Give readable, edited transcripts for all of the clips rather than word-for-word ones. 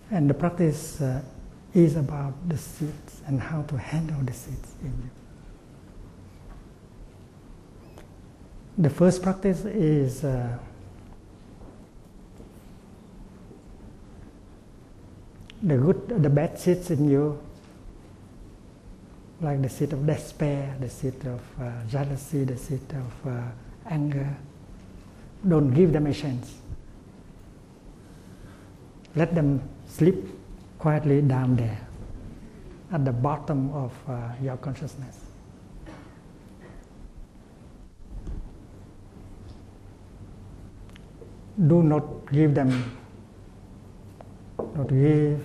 And the practice is about the seeds and how to handle the seeds in you. The first practice is the bad seeds in you, like the seed of despair, the seed of jealousy, the seed of anger. Don't give them a chance. Let them sleep quietly down there, at the bottom of your consciousness. Do not give them, not give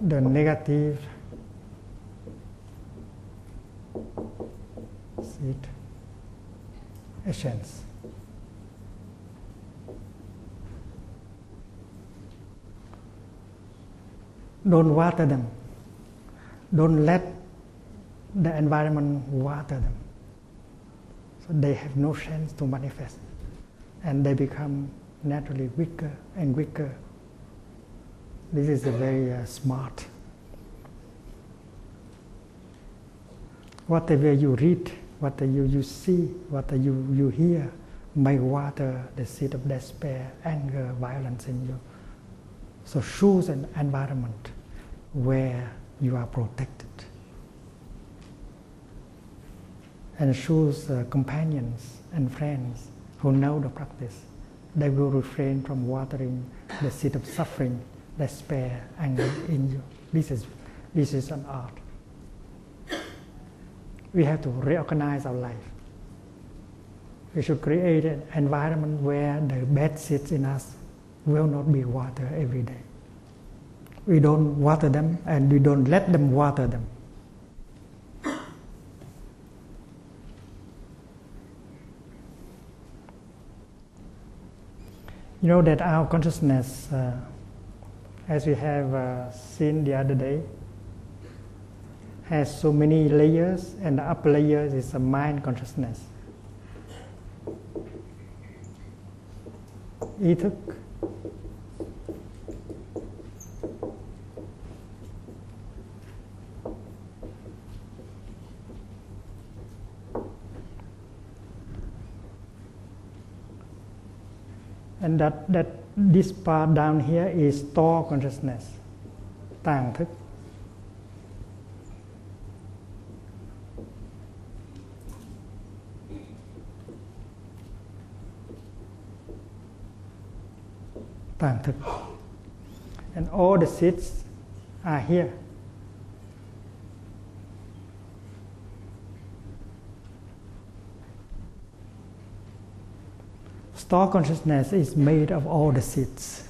the negative seed a chance. Don't water them. Don't let the environment water them. So they have no chance to manifest. And they become naturally weaker and weaker. This is a very smart. Whatever you read, whatever you see, whatever you hear, may water the seed of despair, anger, violence in you. So choose an environment where you are protected. And choose companions and friends who know the practice. They will refrain from watering the seed of suffering, despair, anger in you. This is an art. We have to reorganize our life. We should create an environment where the bad seeds in us will not be watered every day. We don't water them and we don't let them water them. You know that our consciousness, as we have seen the other day, has so many layers, and the upper layer is a mind consciousness. Ý thức. And that this part down here is store consciousness, tàng thức. Tàng thức. And all the seeds are here. Store consciousness is made of all the seeds.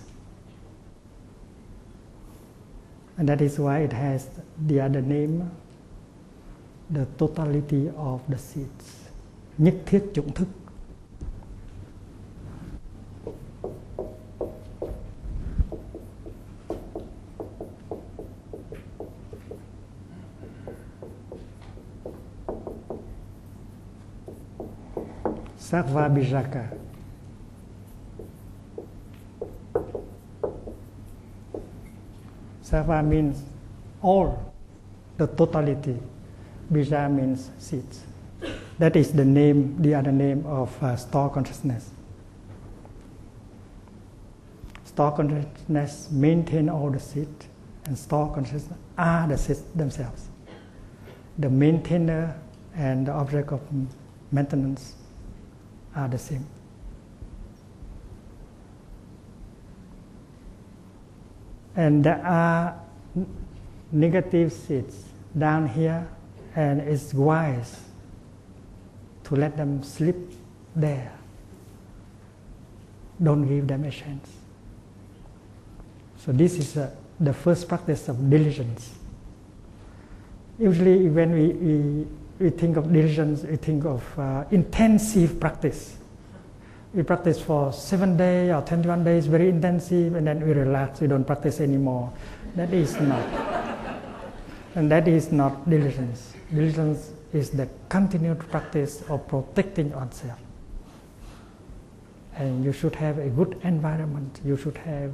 And that is why it has the other name, the totality of the seeds. Nhất thiết chủng thức. Sarva Bijaka. Sarva means all, the totality. Bija means seeds. That is the name, the other name of store consciousness. Store consciousness maintain all the seeds, and store consciousness are the seeds themselves. The maintainer and the object of maintenance are the same. And there are negative seeds down here, and it's wise to let them sleep there. Don't give them a chance. So this is the first practice of diligence. Usually when we think of diligence, we think of intensive practice. We practice for 7 days or 21 days, very intensive, and then we relax, we don't practice anymore. That is not. And that is not diligence. Diligence is the continued practice of protecting oneself. And you should have a good environment. You should have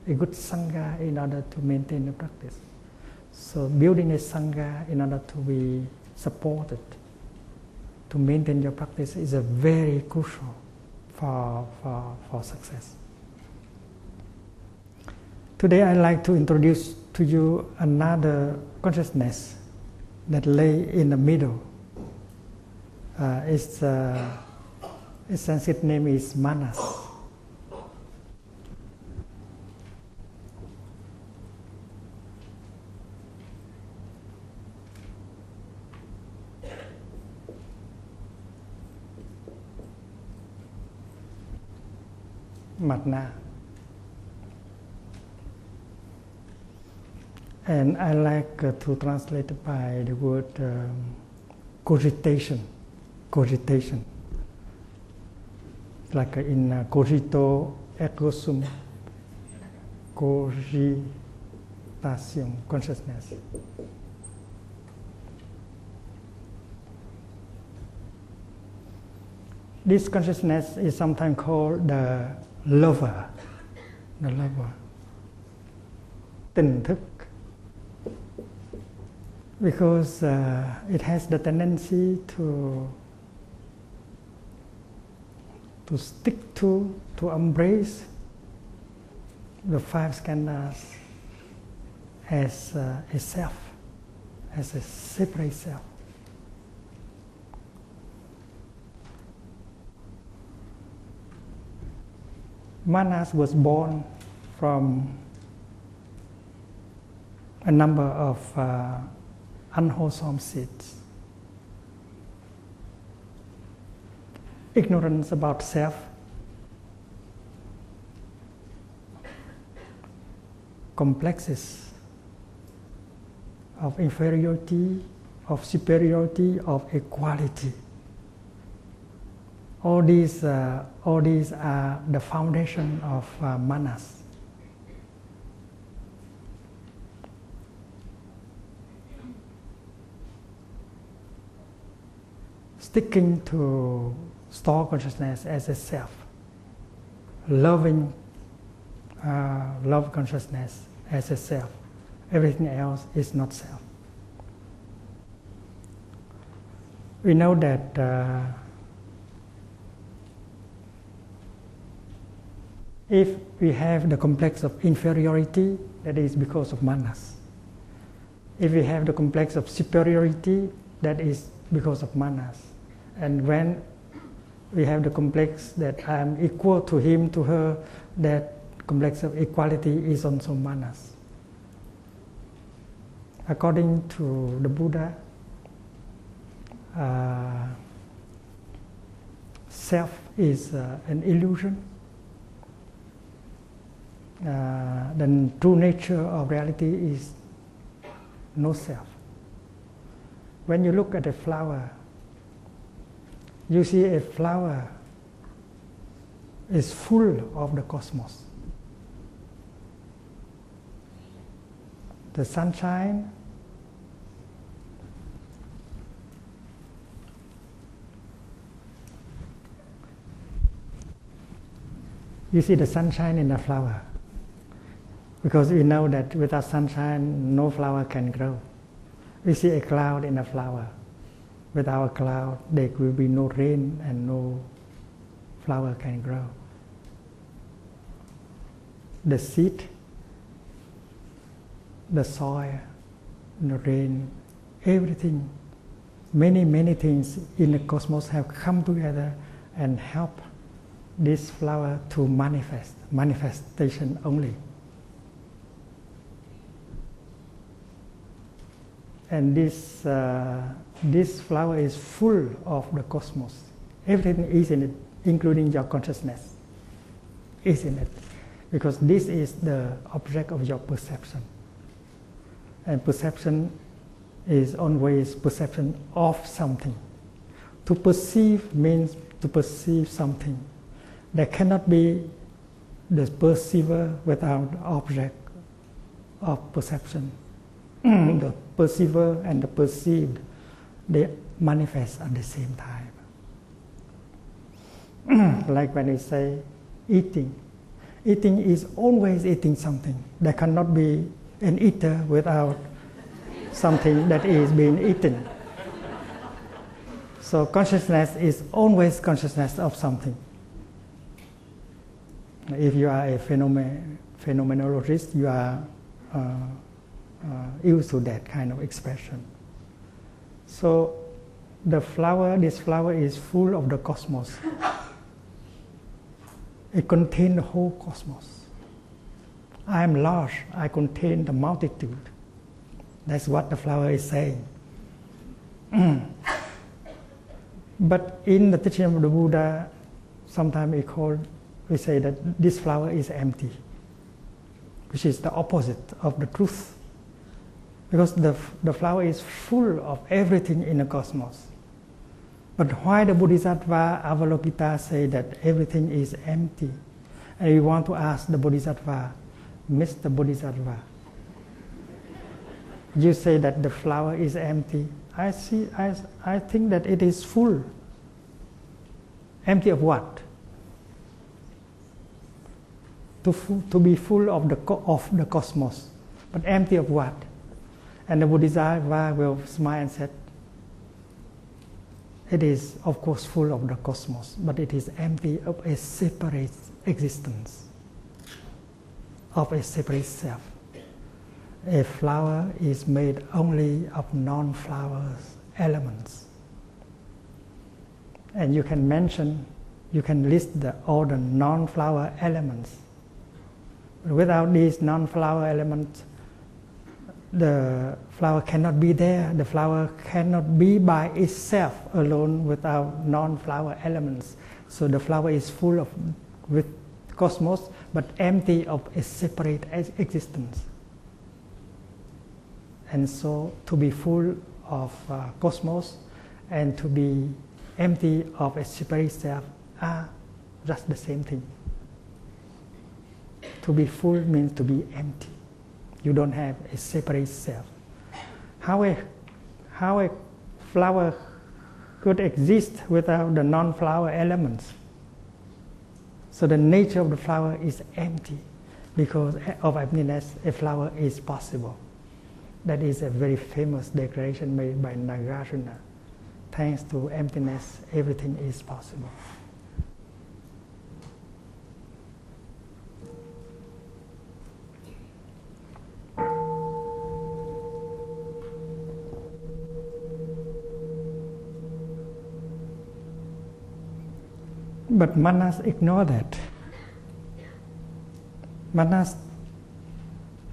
a good sangha in order to maintain the practice. So building a sangha in order to be supported, to maintain your practice is a very crucial for success. Today I'd like to introduce to you another consciousness that lay in the middle. Its Sanskrit name is Manas. Matna. And I like to translate it by the word cogitation. Cogitation. Like in cogito ergo sum, cogitation, consciousness. This consciousness is sometimes called the lover. The lover. Tỉnh thức. Because it has the tendency to stick to embrace the five skandhas as a self, as a separate self. Manas was born from a number of unwholesome seeds. Ignorance about self, complexes of inferiority, of superiority, of equality. All these are the foundation of manas. Sticking to store consciousness as a self, loving love consciousness as a self. Everything else is not self. We know that if we have the complex of inferiority, that is because of manas. If we have the complex of superiority, that is because of manas. And when we have the complex that I am equal to him, to her, that complex of equality is also manas. According to the Buddha, self is an illusion. The true nature of reality is no self. When you look at a flower, you see a flower is full of the cosmos. The sunshine you see the sunshine in the flower, because we know that without sunshine no flower can grow. We see a cloud in a flower. Without a cloud, there will be no rain and no flower can grow. The seed, the soil, the rain, everything, many things in the cosmos have come together and help this flower to manifestation only. And this flower is full of the cosmos. Everything is in it, including your consciousness is in it. Because this is the object of your perception. And perception is always perception of something. To perceive means to perceive something. There cannot be the perceiver without the object of perception. The perceiver and the perceived, they manifest at the same time. Like when we say eating. Eating is always eating something. There cannot be an eater without something that is being eaten. So consciousness is always consciousness of something. If you are a phenomenologist, you are used to that kind of expression. So this flower is full of the cosmos. It contains the whole cosmos. I am large, I contain the multitude. That's what the flower is saying. But in the teaching of the Buddha, sometimes we say that this flower is empty, which is the opposite of the truth. Because the flower is full of everything in the cosmos. But why the Bodhisattva Avalokita say that everything is empty? And we want to ask the Bodhisattva, Mr. Bodhisattva, you say that the flower is empty. I think that it is full. Empty of what? To be full of the cosmos. But empty of what? And the Bodhisattva will smile and said, it is of course full of the cosmos, but it is empty of a separate existence, of a separate self. A flower is made only of non-flowers elements. And you can list all the non-flower elements. Without these non-flower elements, the flower cannot be there. The flower cannot be by itself alone without non-flower elements. So the flower is full with cosmos, but empty of a separate existence. And so to be full of cosmos and to be empty of a separate self are just the same thing. To be full means to be empty. You don't have a separate self. How a flower could exist without the non-flower elements? So the nature of the flower is empty. Because of emptiness, a flower is possible. That is a very famous declaration made by Nagarjuna. Thanks to emptiness, everything is possible. But manas ignore that. Manas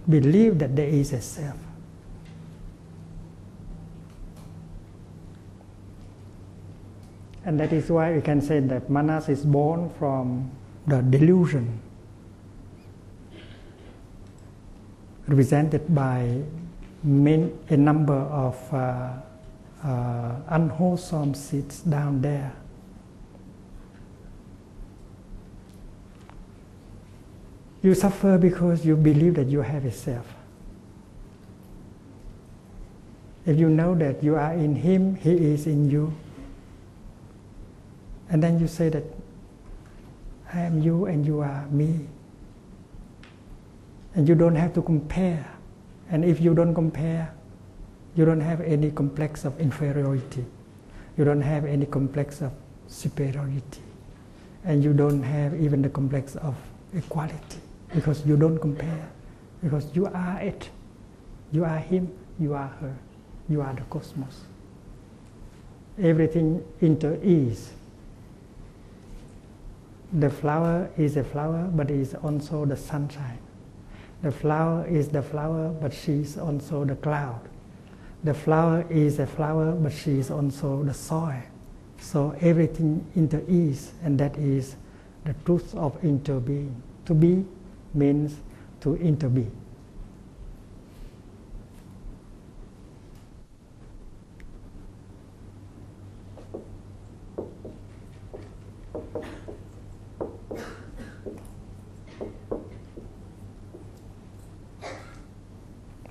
believe that there is a self. And that is why we can say that manas is born from the delusion, represented by a number of unwholesome seeds down there. You suffer because you believe that you have a self. If you know that you are in him, he is in you, and then you say that I am you and you are me, and you don't have to compare. And if you don't compare, you don't have any complex of inferiority. You don't have any complex of superiority. And you don't have even the complex of equality. Because you don't compare, because you are it. You are him, you are her, you are the cosmos. Everything inter-is. The flower is a flower, but it is also the sunshine. The flower is the flower, but she is also the cloud. The flower is a flower, but she is also the soil. So everything inter-is, and that is the truth of interbeing. To be means to interbe.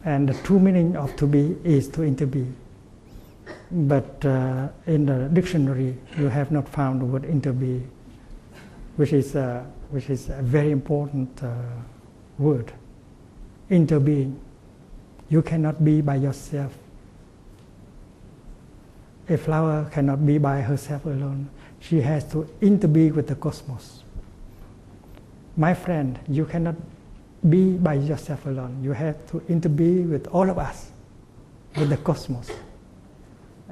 And the true meaning of to be is to interbe. But in the dictionary, you have not found the word interbe, which is which is a very important word. Interbeing. You cannot be by yourself. A flower cannot be by herself alone. She has to interbe with the cosmos. My friend, you cannot be by yourself alone. You have to interbe with all of us, with the cosmos.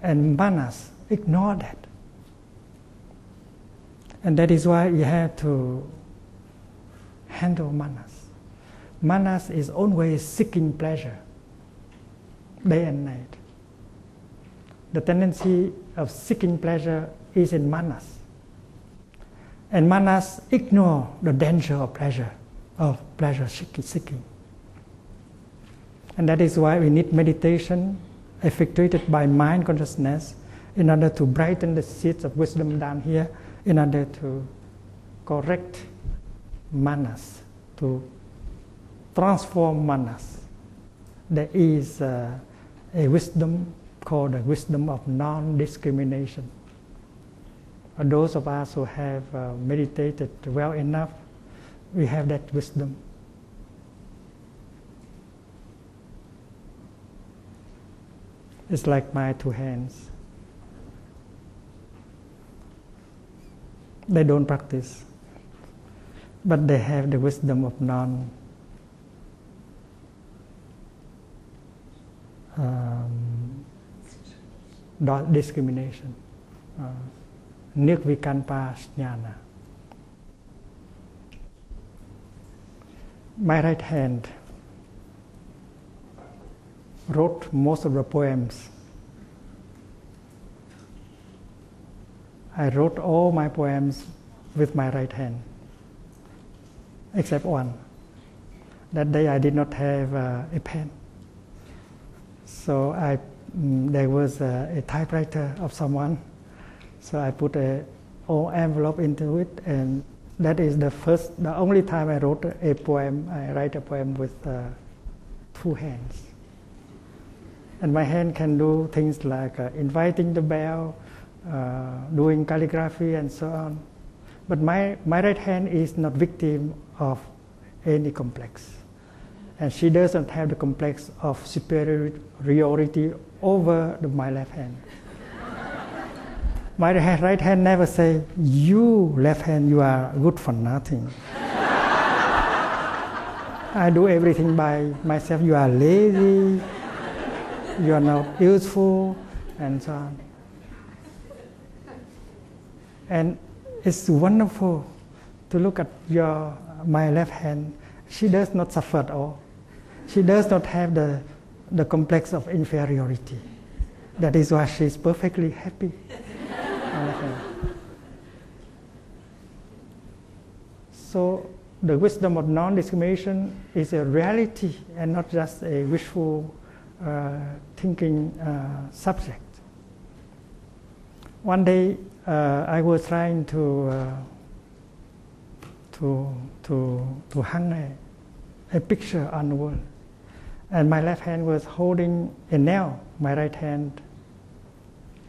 And manas ignore that. And that is why you have to handle manas. Manas is always seeking pleasure, day and night. The tendency of seeking pleasure is in manas. And manas ignore the danger of pleasure seeking. And that is why we need meditation effectuated by mind consciousness in order to brighten the seeds of wisdom down here, in order to correct manas, to transform manas. There is a wisdom called the wisdom of non-discrimination. Those of us who have meditated well enough, we have that wisdom. It's like my two hands. They don't practice, but they have the wisdom of non-discrimination. Nirvikalpa jnana. My right hand wrote most of the poems. I wrote all my poems with my right hand, except one. That day I did not have a pen. So there was a typewriter of someone. So I put a old envelope into it, and that is the only time I wrote a poem. I write a poem with two hands. And my hand can do things like inviting the bell, doing calligraphy and so on. But my right hand is not victim of any complex. And she doesn't have the complex of superiority over my left hand. My right hand never say, you left hand, you are good for nothing. I do everything by myself. You are lazy, you are not useful, and so on. And it's wonderful to look at my left hand. She does not suffer at all. She does not have the complex of inferiority. That is why she is perfectly happy. So the wisdom of non-discrimination is a reality and not just a wishful thinking subject. One day I was trying to hang a picture on the wall, and my left hand was holding a nail, my right hand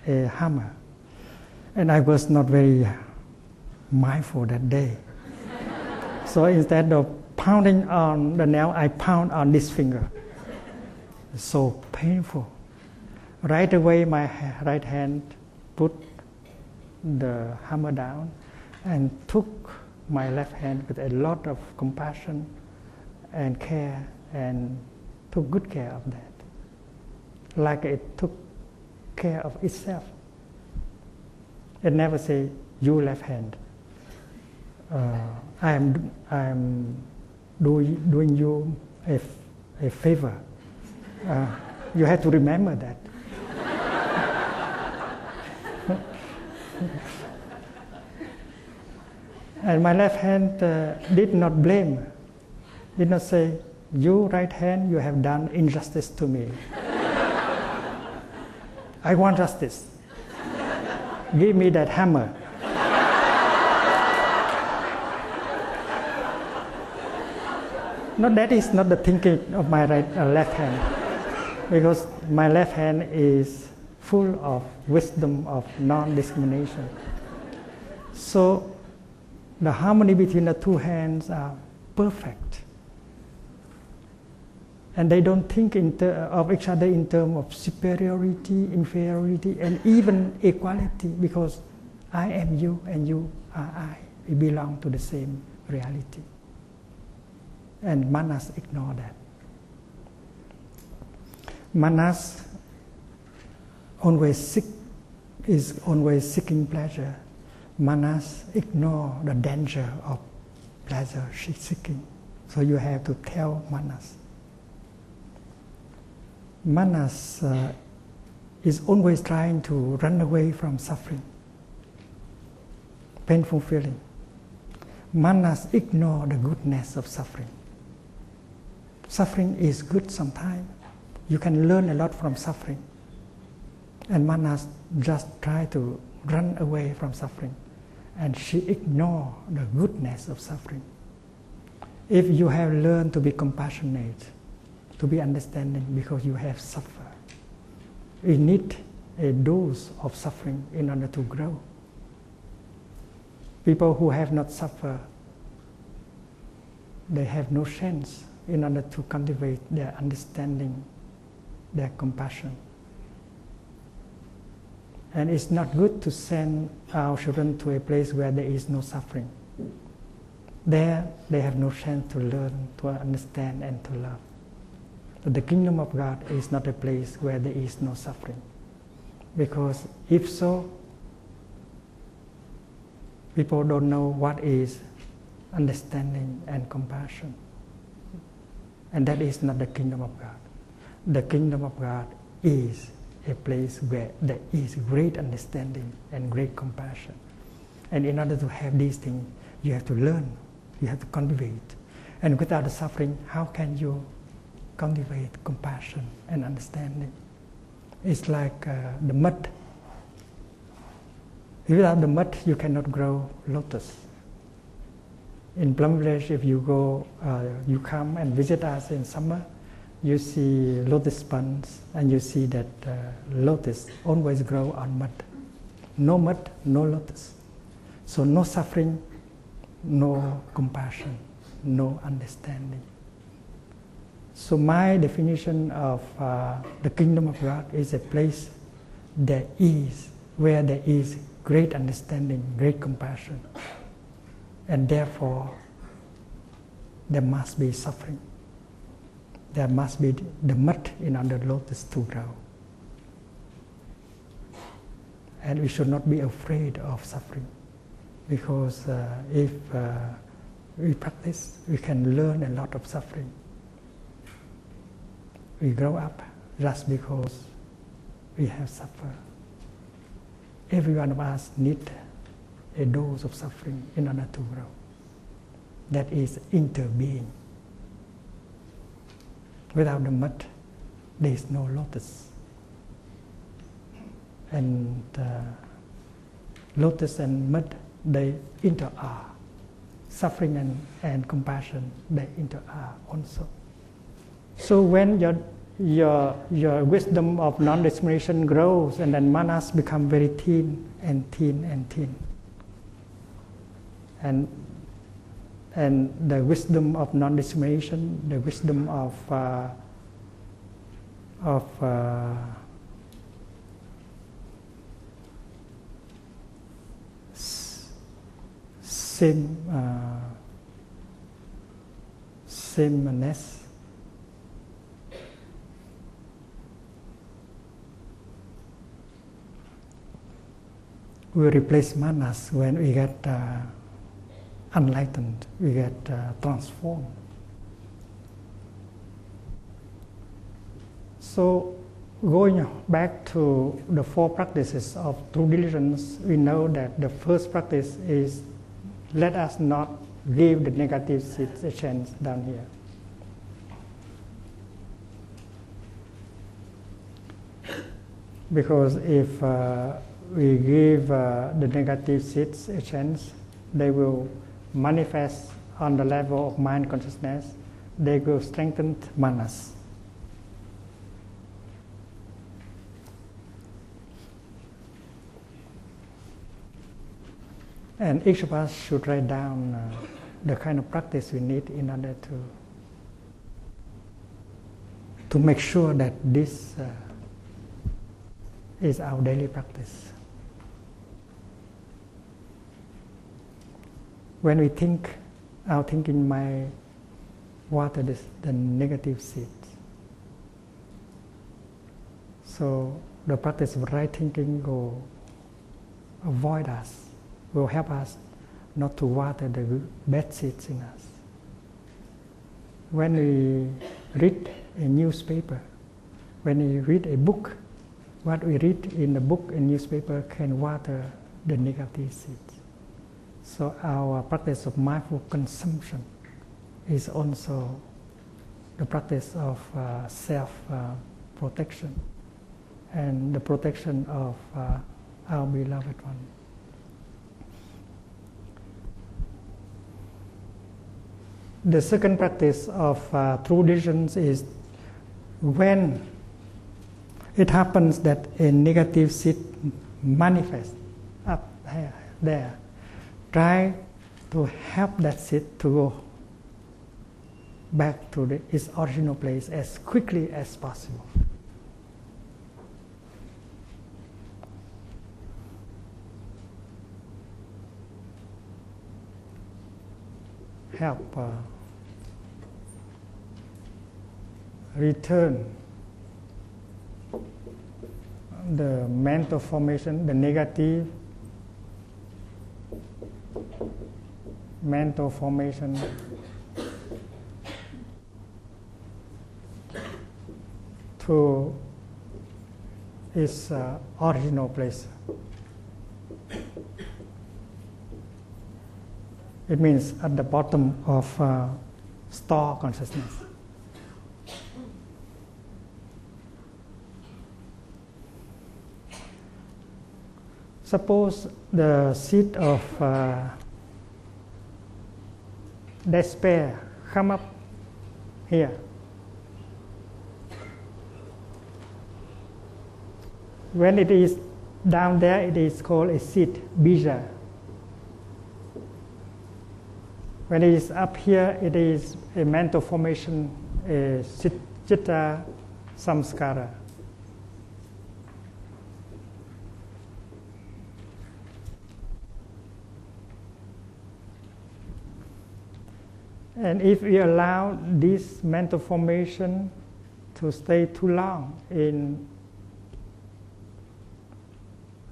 a hammer, and I was not very mindful that day. So instead of pounding on the nail, I pound on this finger. It's so painful. Right away, my right hand put the hammer down and took my left hand with a lot of compassion and care, and took good care of that, like it took care of itself. It never say, you left hand, I am doing you a favor. You have to remember that. And my left hand did not blame, did not say, you right hand, you have done injustice to me. I want justice. Give me that hammer. No, that is not the thinking of my left hand, because my left hand is full of wisdom of non-discrimination. So The harmony between the two hands are perfect. And they don't think of each other in terms of superiority, inferiority, and even equality, because I am you and you are I. We belong to the same reality. And manas ignore that. Manas is always seeking pleasure. Manas ignore the danger of pleasure seeking. So you have to tell Manas. Manas is always trying to run away from suffering, painful feeling. Manas ignore the goodness of suffering. Suffering is good sometimes. You can learn a lot from suffering. And Manas just try to run away from suffering. And she ignore the goodness of suffering. If you have learned to be compassionate, to be understanding because you have suffered, we need a dose of suffering in order to grow. People who have not suffered, they have no chance in order to cultivate their understanding, their compassion. And it's not good to send our children to a place where there is no suffering. There, they have no chance to learn, to understand, and to love. But the kingdom of God is not a place where there is no suffering. Because if so, people don't know what is understanding and compassion. And that is not the kingdom of God. The kingdom of God is a place where there is great understanding and great compassion. And in order to have these things, you have to learn, you have to cultivate. And without the suffering, how can you cultivate compassion and understanding? It's like the mud. Without the mud, you cannot grow lotus. In Plum Village, if you go, you come and visit us in summer, you see lotus ponds, and you see that lotus always grow on mud. No mud, no lotus. So no suffering, no compassion, no understanding. So my definition of the kingdom of God is a place where there is great understanding, great compassion, and therefore there must be suffering. There must be the mud in under lotus to grow. And we should not be afraid of suffering, because if we practice, we can learn a lot of suffering. We grow up just because we have suffered. Every one of us needs a dose of suffering in order to grow. That is interbeing. Without the mud, there is no lotus. And lotus and mud, they inter-are. Suffering and compassion, they inter-are also. So when your wisdom of non-discrimination grows, and then manas become very thin and thin and thin. And the wisdom of non-discrimination, the wisdom of sameness, we replace manas when we get enlightened, we get transformed. So going back to the 4 practices of true diligence, we know that the first practice is let us not give the negative seeds a chance down here. Because if we give the negative seeds a chance, they will manifest on the level of mind consciousness. They will strengthen manas. And each of us should write down the kind of practice we need in order to make sure that this is our daily practice. When we think, our thinking might water the negative seeds. So the practice of right thinking will avoid us, will help us not to water the bad seeds in us. When we read a newspaper, when we read a book, what we read in the book and newspaper can water the negative seeds. So our practice of mindful consumption is also the practice of self-protection and the protection of our beloved one. The second practice of true diligence is when it happens that a negative seed manifests up there, try to help that seed to go back to its original place as quickly as possible. Help return the mental formation, the negative mental formation to its original place. It means at the bottom of store consciousness. Suppose the seed of despair come up here. When it is down there, it is called a seed, bija. When it is up here, it is a mental formation, a citta samskara. And if we allow this mental formation to stay too long in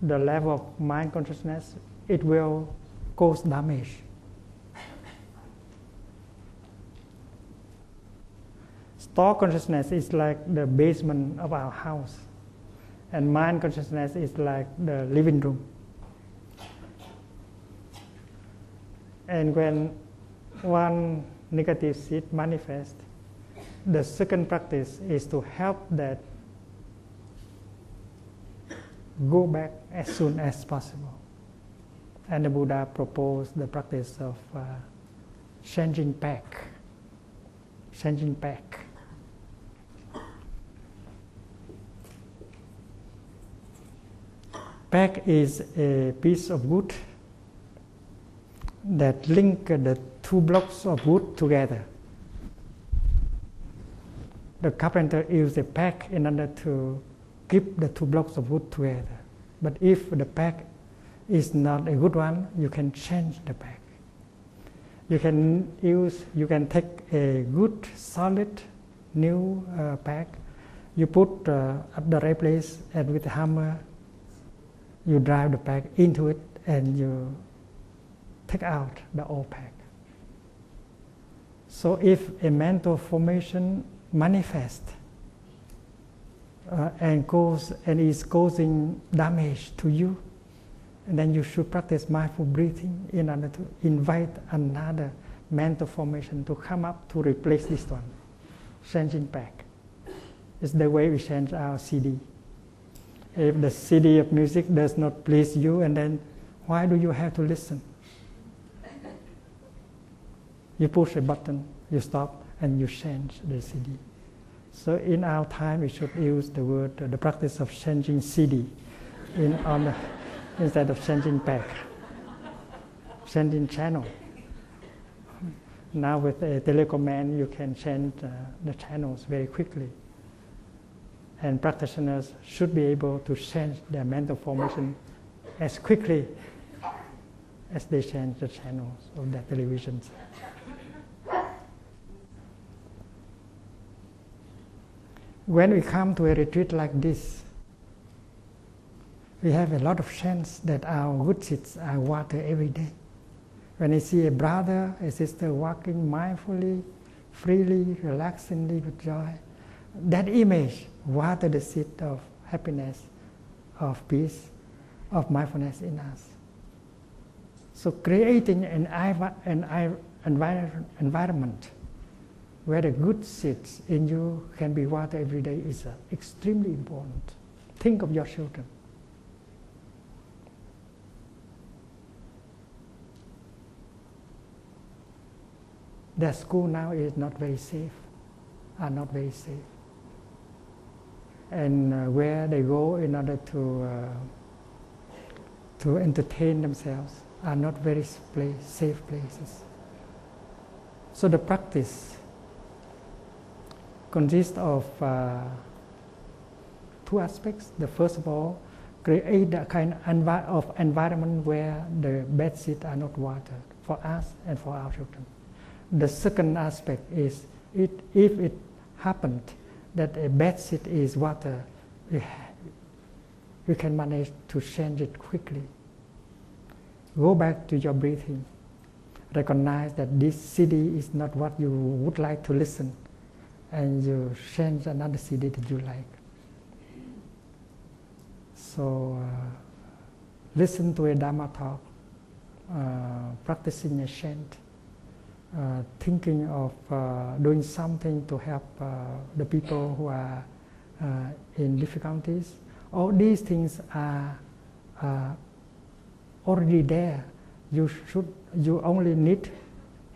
the level of mind consciousness, it will cause damage. Store consciousness is like the basement of our house, and mind consciousness is like the living room. And when one negative seed manifests, the second practice is to help that go back as soon as possible. And the Buddha proposed the practice of changing back. Changing back. Back is a piece of wood that link the two blocks of wood together. The carpenter uses a pack in order to keep the two blocks of wood together. But if the pack is not a good one, you can change the pack. You can take a good, solid, new pack. You put at the right place, and with a hammer, you drive the pack into it, and you take out the old pack. So if a mental formation manifests and is causing damage to you, and then you should practice mindful breathing in order to invite another mental formation to come up to replace this one. Changing back. It's the way we change our CD. If the CD of music does not please you, and then why do you have to listen? You push a button, you stop, and you change the CD. So in our time, we should use the word, the practice of changing CD instead of changing back. changing channel. Now with a telecommand, you can change the channels very quickly. And practitioners should be able to change their mental formation as quickly as they change the channels of their televisions. When we come to a retreat like this, we have a lot of chance that our good seeds are watered every day. When I see a brother, a sister walking mindfully, freely, relaxingly with joy, that image waters the seed of happiness, of peace, of mindfulness in us. So creating an environment where the good seeds in you can be watered every day is extremely important. Think of your children. Their school now is not very safe, are not very safe. And where they go in order to entertain themselves are not very safe places. So the practice consists of two aspects. The first of all, create a kind of environment where the bad seeds are not watered for us and for our children. The second aspect is, if it happened that a bad seed is water, we can manage to change it quickly. Go back to your breathing. Recognize that this CD is not what you would like to listen, and you change another CD that you like. So listen to a Dharma talk, practicing a chant, thinking of doing something to help the people who are in difficulties. All these things are already there. You only need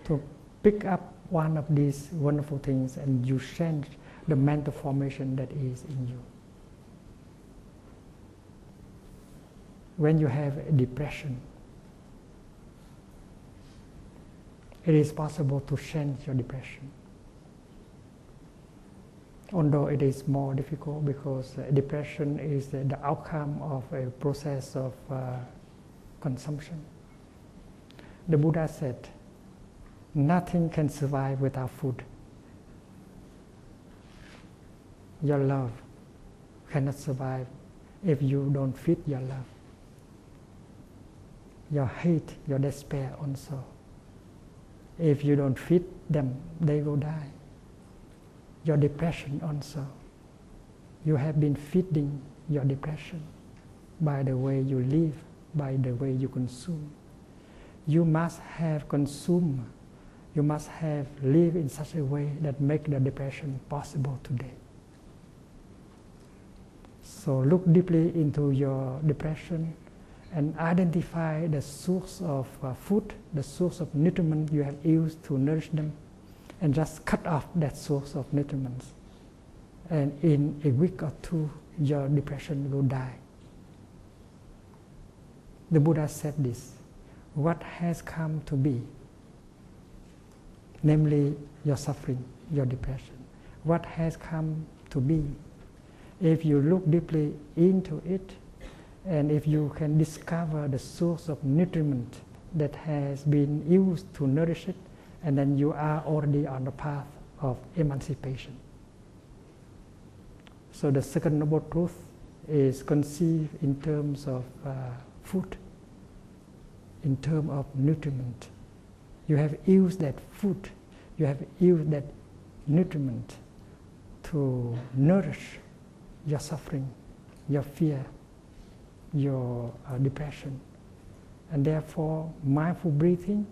to pick up one of these wonderful things and you change the mental formation that is in you. When you have a depression, it is possible to change your depression. Although it is more difficult because depression is the outcome of a process of consumption. The Buddha said, nothing can survive without food. Your love cannot survive if you don't feed your love. Your hate, your despair also. If you don't feed them, they will die. Your depression also. You have been feeding your depression by the way you live, by the way you consume. You must have consumed, you must have lived in such a way that make the depression possible today. So look deeply into your depression and identify the source of food, the source of nutriment you have used to nourish them, and just cut off that source of nutrients. And in a week or two, your depression will die. The Buddha said this, what has come to be, namely your suffering, your depression, what has come to be, if you look deeply into it, and if you can discover the source of nutriment that has been used to nourish it, and then you are already on the path of emancipation. So the second noble truth is conceived in terms of food, in terms of nutriment. You have used that food, you have used that nutriment to nourish your suffering, your fear, your depression. And therefore, mindful breathing,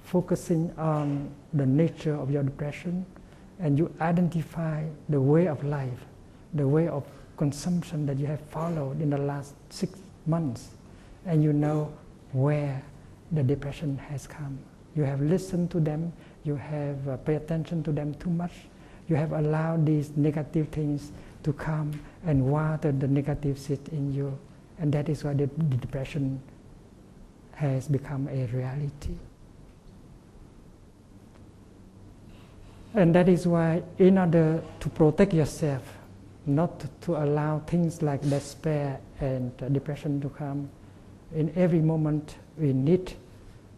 focusing on the nature of your depression, and you identify the way of life, the way of consumption that you have followed in the last 6 months, and you know where the depression has come. You have listened to them, you have paid attention to them too much, you have allowed these negative things to come and water the negative seed in you, and that is why the depression has become a reality. And that is why, in order to protect yourself, not to allow things like despair and depression to come, in every moment we need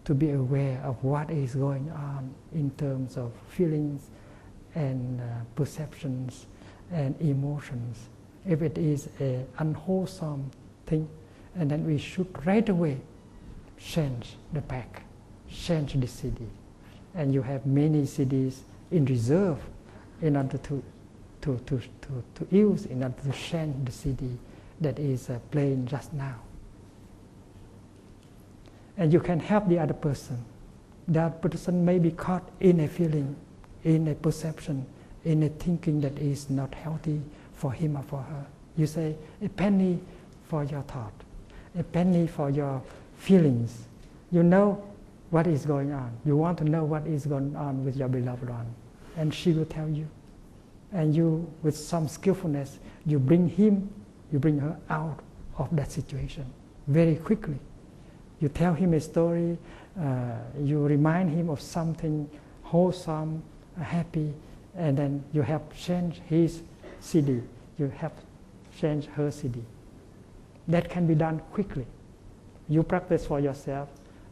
to be aware of what is going on in terms of feelings and perceptions and emotions. If it is an unwholesome thing, and then we should right away change the pack, change the CD. And you have many CDs in reserve in order to use, in order to change the CD that is playing just now. And you can help the other person. That person may be caught in a feeling, in a perception, in a thinking that is not healthy for him or for her. You say, a penny for your thought, a penny for your feelings. You know what is going on. You want to know what is going on with your beloved one. And she will tell you. And you, with some skillfulness, you bring her out of that situation very quickly. You tell him a story, you remind him of something wholesome, happy, and then you help change his CD. You help change her CD. That can be done quickly. You practice for yourself,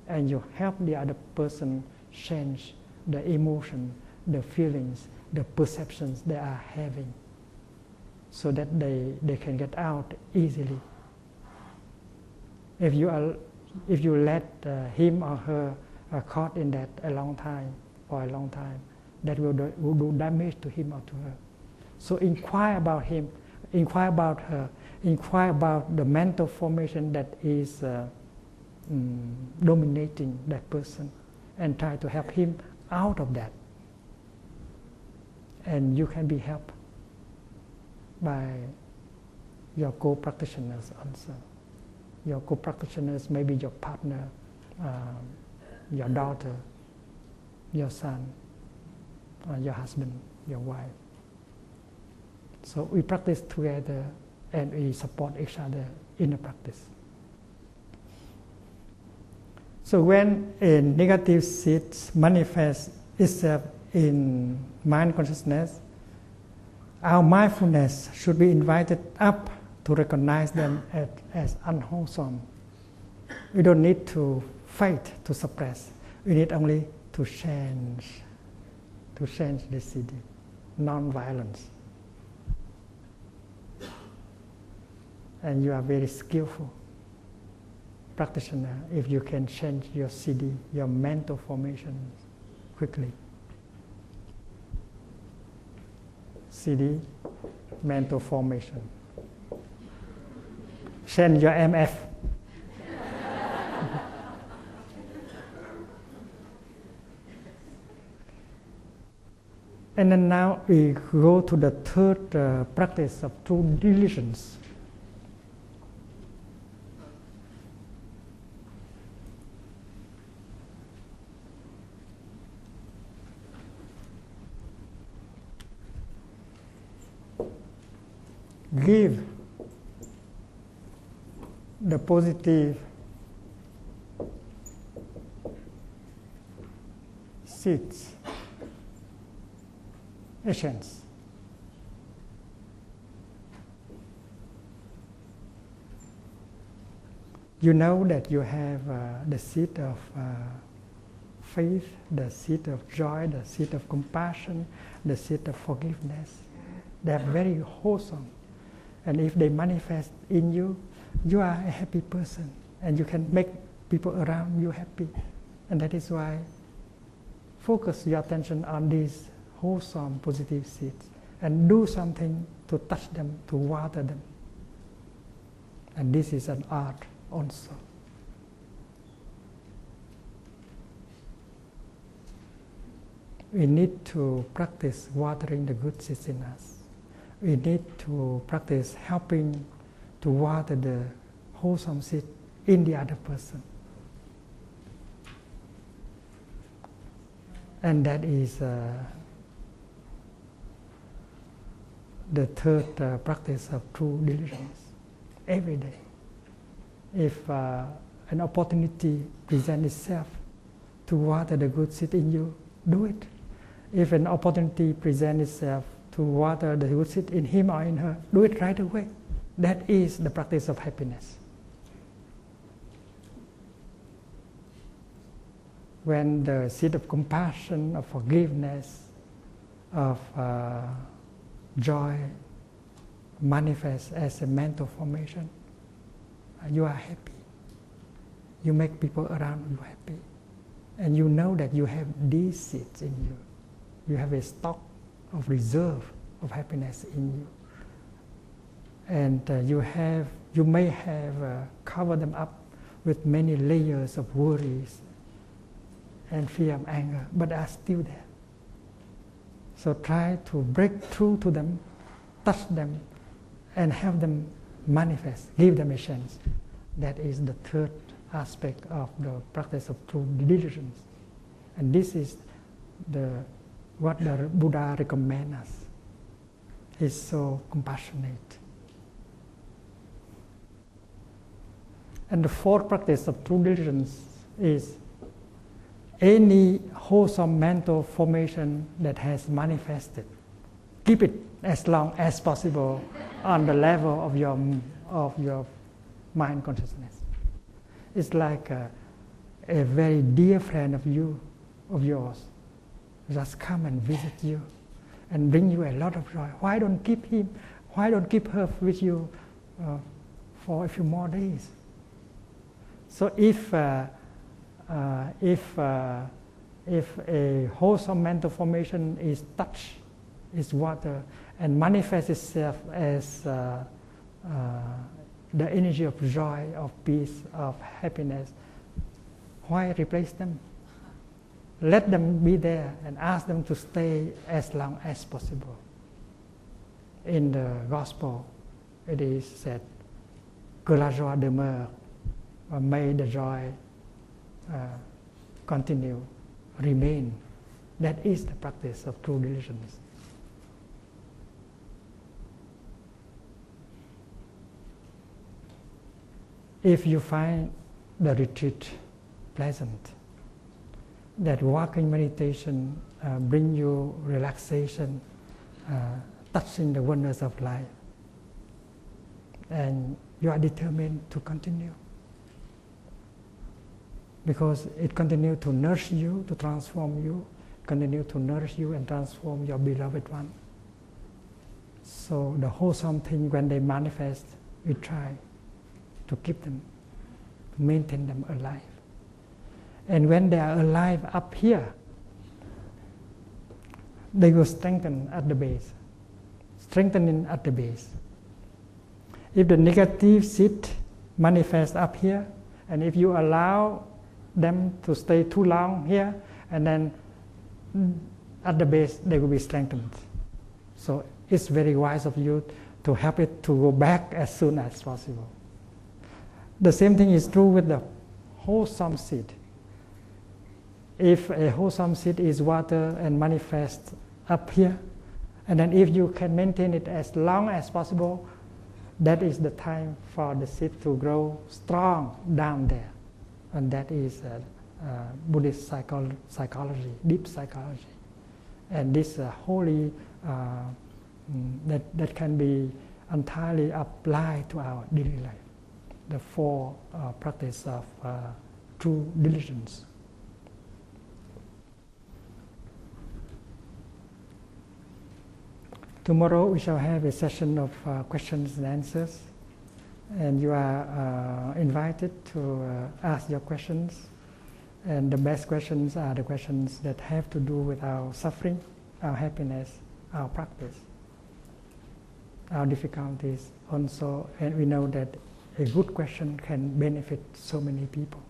and you help the other person change the emotion, the feelings, the perceptions they are having, so that they can get out easily. If you let him or her caught in that for a long time, that will do damage to him or to her. So inquire about him, inquire about her, inquire about the mental formation that is dominating that person, and try to help him out of that. And you can be helped by your co-practitioners also. Your co-practitioners may be your partner, your daughter, your son, your husband, your wife. So we practice together and we support each other in the practice. So when a negative seed manifests itself in mind consciousness, our mindfulness should be invited up to recognize them as unwholesome. We don't need to fight to suppress. We need only to change the CD, non-violence. And you are very skillful practitioner if you can change your CD, your mental formation quickly. CD, mental formation. Change your MF. And then now we go to the third practice of true diligence. Give the positive seeds a chance. You know that you have the seed of faith, the seed of joy, the seed of compassion, the seed of forgiveness. They are very wholesome. And if they manifest in you, you are a happy person. And you can make people around you happy. And that is why focus your attention on these wholesome, positive seeds. And do something to touch them, to water them. And this is an art also. We need to practice watering the good seeds in us. We need to practice helping to water the wholesome seed in the other person. And that is the third practice of true diligence. Every day. If an opportunity presents itself to water the good seed in you, do it. If an opportunity presents itself to water the good seed in him or in her, do it right away. That is the practice of happiness. When the seed of compassion, of forgiveness, of joy manifests as a mental formation, you are happy. You make people around you happy. And you know that you have these seeds in you. You have a stock of reserve of happiness in you. And you may have covered them up with many layers of worries and fear and anger, but they are still there. So try to break through to them, touch them, and have them manifest, give them a chance. That is the third aspect of the practice of true diligence. And this is what the Buddha recommends us. He's so compassionate. And the fourth practice of true diligence is any wholesome mental formation that has manifested, keep it as long as possible on the level of your mind consciousness. It's like a very dear friend of yours, just come and visit you and bring you a lot of joy. Why don't keep him? Why don't keep her with you for a few more days? So if a wholesome mental formation is touch, is water, and manifests itself as the energy of joy, of peace, of happiness, why replace them? Let them be there and ask them to stay as long as possible. In the Gospel, it is said, que la joie demeure, or may the joy continue, remain. That is the practice of true diligence. If you find the retreat pleasant, that walking meditation bring you relaxation, touching the wonders of life, and you are determined to continue, because it continues to nourish you, to transform you, continue to nourish you and transform your beloved one. So the wholesome thing, when they manifest, we try to keep them, to maintain them alive. And when they are alive up here, they will strengthen at the base, strengthening at the base. If the negative seed manifests up here, and if you allow them to stay too long here, and then at the base they will be strengthened. So it's very wise of you to help it to go back as soon as possible. The same thing is true with the wholesome seed. If a wholesome seed is water and manifests up here, and then if you can maintain it as long as possible, that is the time for the seed to grow strong down there. And that is Buddhist psychology, deep psychology. And this holy, that can be entirely applied to our daily life. The four practice of true diligence. Tomorrow we shall have a session of questions and answers, and you are invited to ask your questions. And the best questions are the questions that have to do with our suffering, our happiness, our practice, our difficulties also. And we know that a good question can benefit so many people.